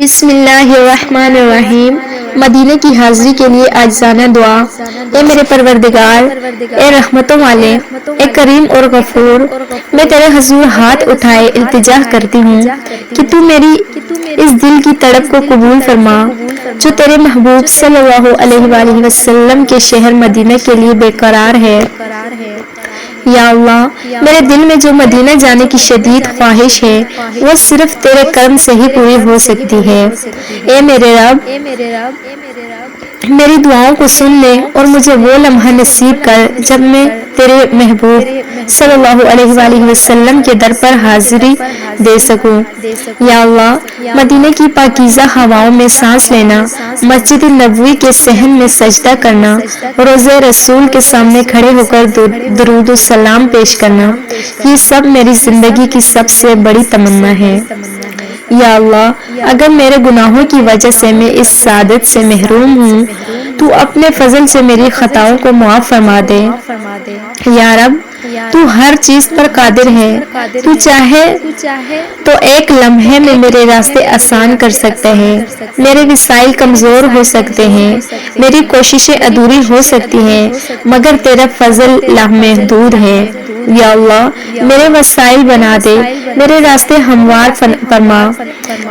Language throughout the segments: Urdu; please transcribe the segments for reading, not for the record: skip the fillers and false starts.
بسم اللہ الرحمن الرحیم۔ مدینہ کی حاضری کے لیے عاجزانہ دعا۔ اے میرے پروردگار، اے رحمتوں والے، اے کریم اور غفور، میں تیرے حضور ہاتھ اٹھائے التجا کرتی ہوں کہ تو میری اس دل کی تڑپ کو قبول فرما جو تیرے محبوب صلی اللہ علیہ وآلہ وسلم کے شہر مدینہ کے لیے بے قرار ہے۔ یا اللہ، میرے دل میں جو مدینہ جانے کی شدید خواہش ہے وہ صرف تیرے کرم سے ہی پوری ہو سکتی ہے۔ اے میرے رب، میری دعاؤں کو سن لے اور مجھے وہ لمحہ نصیب کر جب میں تیرے محبوب صلی اللہ علیہ وآلہ وسلم کے در پر حاضری دے سکوں۔ یا اللہ، مدینہ کی پاکیزہ ہواؤں میں سانس لینا، مسجد نبوی کے صحن میں سجدہ کرنا، روضہ رسول کے سامنے کھڑے ہو کر درود و سلام پیش کرنا، یہ سب میری زندگی کی سب سے بڑی تمنا ہے۔ یا اللہ، اگر میرے گناہوں کی وجہ سے میں اس سعادت سے محروم ہوں تو اپنے فضل سے میری خطاؤں کو معاف فرما دے۔ یا رب، تو ہر چیز پر قادر ہے، تو چاہے تو ایک لمحے میں میرے راستے آسان کر سکتے ہیں۔ میرے وسائل کمزور ہو سکتے ہیں، میری کوششیں ادھوری ہو سکتی ہیں، مگر تیرا فضل لامحدود ہے۔ یا اللہ، میرے وسائل بنا دے، میرے راستے ہموار فرما،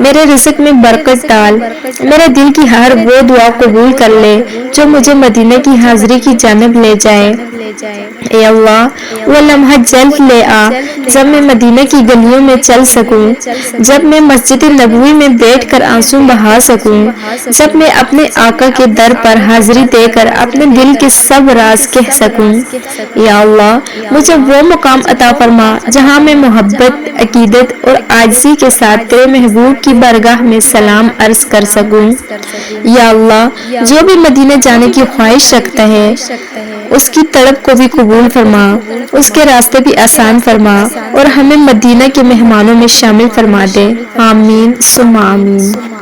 میرے رزق میں برکت ڈال، میرے دل کی ہر وہ دعا قبول کر لے جو مجھے مدینہ کی حاضری کی جانب لے جائے۔ اے اللہ، وہ لمحہ جلد لے آ جب میں مدینہ کی گلیوں میں چل سکوں، جب میں مسجد نبوی میں بیٹھ کر آنسو بہا سکوں، جب میں اپنے آقا کے در پر حاضری دے کر اپنے دل کے سب راز کہہ سکوں۔ یا اللہ، مجھے وہ مقام عطا فرما جہاں میں محبت، عقیدت اور عاجزی کے ساتھ تیرے محبوب کی بارگاہ میں سلام عرض کر سکوں۔ یا اللہ، جو بھی مدینہ جانے کی خواہش رکھتا ہے اس کی طلب کو بھی قبول فرما، اس کے راستے بھی آسان فرما اور ہمیں مدینہ کے مہمانوں میں شامل فرما دے۔ آمین ثم آمین۔